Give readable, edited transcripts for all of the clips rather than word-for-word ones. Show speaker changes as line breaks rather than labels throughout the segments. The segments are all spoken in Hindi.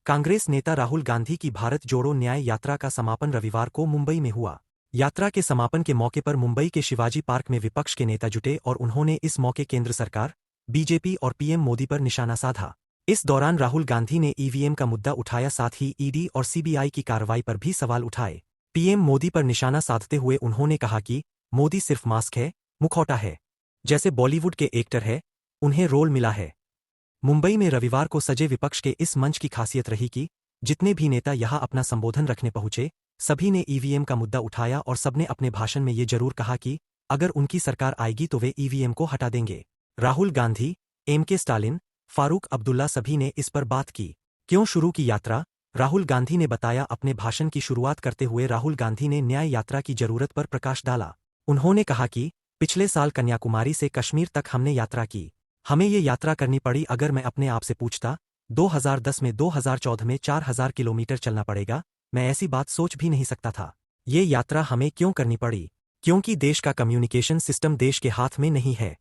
कांग्रेस नेता राहुल गांधी की भारत जोड़ो न्याय यात्रा का समापन रविवार को मुंबई में हुआ। यात्रा के समापन के मौके पर मुंबई के शिवाजी पार्क में विपक्ष के नेता जुटे और उन्होंने इस मौके केंद्र सरकार, बीजेपी और पीएम मोदी पर निशाना साधा। इस दौरान राहुल गांधी ने ईवीएम का मुद्दा उठाया, साथ ही ईडी और सीबीआई की कार्रवाई पर भी सवाल उठाए। पीएम मोदी पर निशाना साधते हुए उन्होंने कहा कि मोदी सिर्फ मास्क है, मुखौटा है, जैसे बॉलीवुड के एक्टर है, उन्हें रोल मिला है। मुंबई में रविवार को सजे विपक्ष के इस मंच की खासियत रही कि जितने भी नेता यहां अपना संबोधन रखने पहुंचे, सभी ने ईवीएम का मुद्दा उठाया और सबने अपने भाषण में ये जरूर कहा कि अगर उनकी सरकार आएगी तो वे ईवीएम को हटा देंगे। राहुल गांधी, एमके स्टालिन, फारूक अब्दुल्ला सभी ने इस पर बात की। क्यों शुरू की यात्रा? राहुल गांधी ने बताया। अपने भाषण की शुरुआत करते हुए राहुल गांधी ने न्याय यात्रा की जरूरत पर प्रकाश डाला। उन्होंने कहा कि पिछले साल कन्याकुमारी से कश्मीर तक हमने यात्रा की। हमें ये यात्रा करनी पड़ी। अगर मैं अपने आप से पूछता 2010 में 2014 में 4000 किलोमीटर चलना पड़ेगा, मैं ऐसी बात सोच भी नहीं सकता था। ये यात्रा हमें क्यों करनी पड़ी? क्योंकि देश का कम्युनिकेशन सिस्टम देश के हाथ में नहीं है।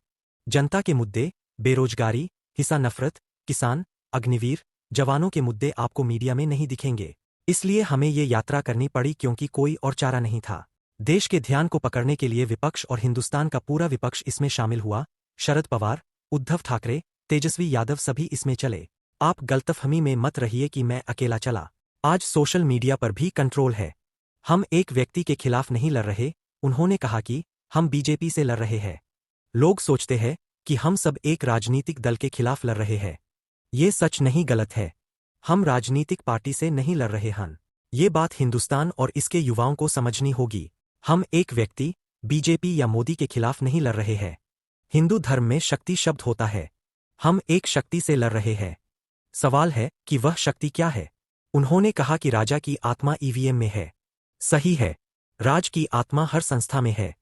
जनता के मुद्दे, बेरोजगारी, हिंसा, नफरत, किसान, अग्निवीर, जवानों के मुद्दे आपको मीडिया में नहीं दिखेंगे। इसलिए हमें ये यात्रा करनी पड़ी क्योंकि कोई और चारा नहीं था। देश के ध्यान को पकड़ने के लिए विपक्ष और हिंदुस्तान का पूरा विपक्ष इसमें शामिल हुआ। शरद पवार, उद्धव ठाकरे, तेजस्वी यादव सभी इसमें चले। आप गलतफहमी में मत रहिए कि मैं अकेला चला। आज सोशल मीडिया पर भी कंट्रोल है। हम एक व्यक्ति के खिलाफ नहीं लड़ रहे। उन्होंने कहा कि हम बीजेपी से लड़ रहे हैं। लोग सोचते हैं कि हम सब एक राजनीतिक दल के खिलाफ लड़ रहे हैं। ये सच नहीं, गलत है। हम राजनीतिक पार्टी से नहीं लड़ रहे हैं। ये बात हिंदुस्तान और इसके युवाओं को समझनी होगी। हम एक व्यक्ति, बीजेपी या मोदी के खिलाफ नहीं लड़ रहे हैं। हिंदू धर्म में शक्ति शब्द होता है। हम एक शक्ति से लड़ रहे हैं। सवाल है कि वह शक्ति क्या है? उन्होंने कहा कि राजा की आत्मा ईवीएम में है। सही है, राज की आत्मा हर संस्था में है।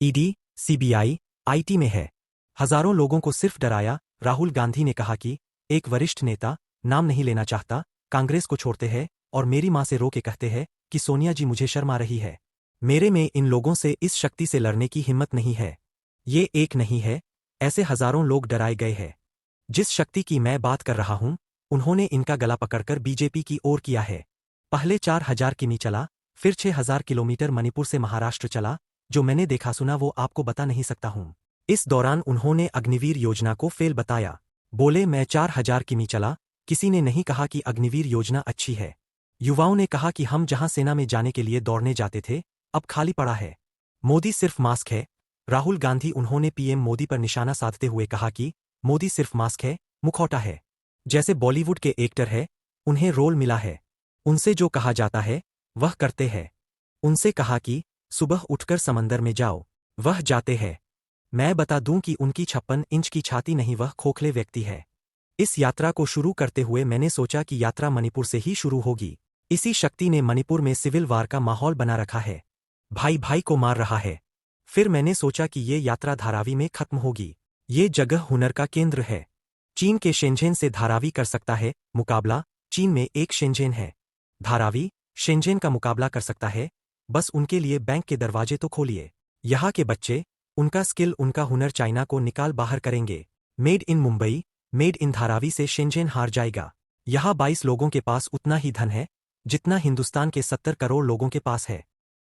ईडी, सीबीआई, आईटी में है। हजारों लोगों को सिर्फ डराया। राहुल गांधी ने कहा कि एक वरिष्ठ नेता, नाम नहीं लेना चाहता, कांग्रेस को छोड़ते हैं और मेरी मां से रो के कहते हैं कि सोनिया जी मुझे शर्मा रही है। मेरे में इन लोगों से इस शक्ति से लड़ने की हिम्मत नहीं है। ये एक नहीं है, ऐसे हजारों लोग डराए गए हैं। जिस शक्ति की मैं बात कर रहा हूं, उन्होंने इनका गला पकड़कर बीजेपी की ओर किया है। पहले 4000 किमी चला, फिर 6000 किलोमीटर मणिपुर से महाराष्ट्र चला। जो मैंने देखा सुना वो आपको बता नहीं सकता हूं। इस दौरान उन्होंने अग्निवीर योजना को फेल बताया। बोले मैं 4000 किमी चला, किसी ने नहीं कहा कि अग्निवीर योजना अच्छी है। युवाओं ने कहा कि हम जहां सेना में जाने के लिए दौड़ने जाते थे, अब खाली पड़ा है। मोदी सिर्फ मास्क है। राहुल गांधी, उन्होंने पीएम मोदी पर निशाना साधते हुए कहा कि मोदी सिर्फ मास्क है, मुखौटा है, जैसे बॉलीवुड के एक्टर है, उन्हें रोल मिला है। उनसे जो कहा जाता है वह करते हैं। उनसे कहा कि सुबह उठकर समंदर में जाओ, वह जाते हैं। मैं बता दूं कि उनकी 56 इंच की छाती नहीं, वह खोखले व्यक्ति है। इस यात्रा को शुरू करते हुए मैंने सोचा कि यात्रा मणिपुर से ही शुरू होगी। इसी शक्ति ने मणिपुर में सिविल वार का माहौल बना रखा है। भाई भाई को मार रहा है। फिर मैंने सोचा कि ये यात्रा धारावी में खत्म होगी। ये जगह हुनर का केंद्र है। चीन के शेंझेन से धारावी कर सकता है मुकाबला। चीन में एक शेंझेन है। धारावी शेंझेन का मुकाबला कर सकता है। बस उनके लिए बैंक के दरवाजे तो खोलिए। यहाँ के बच्चे, उनका स्किल, उनका हुनर चाइना को निकाल बाहर करेंगे। Made in Mumbai, made in Dharavi से शेंझेन हार जाएगा। यहाँ 22 लोगों के पास उतना ही धन है जितना हिंदुस्तान के 70 करोड़ लोगों के पास है।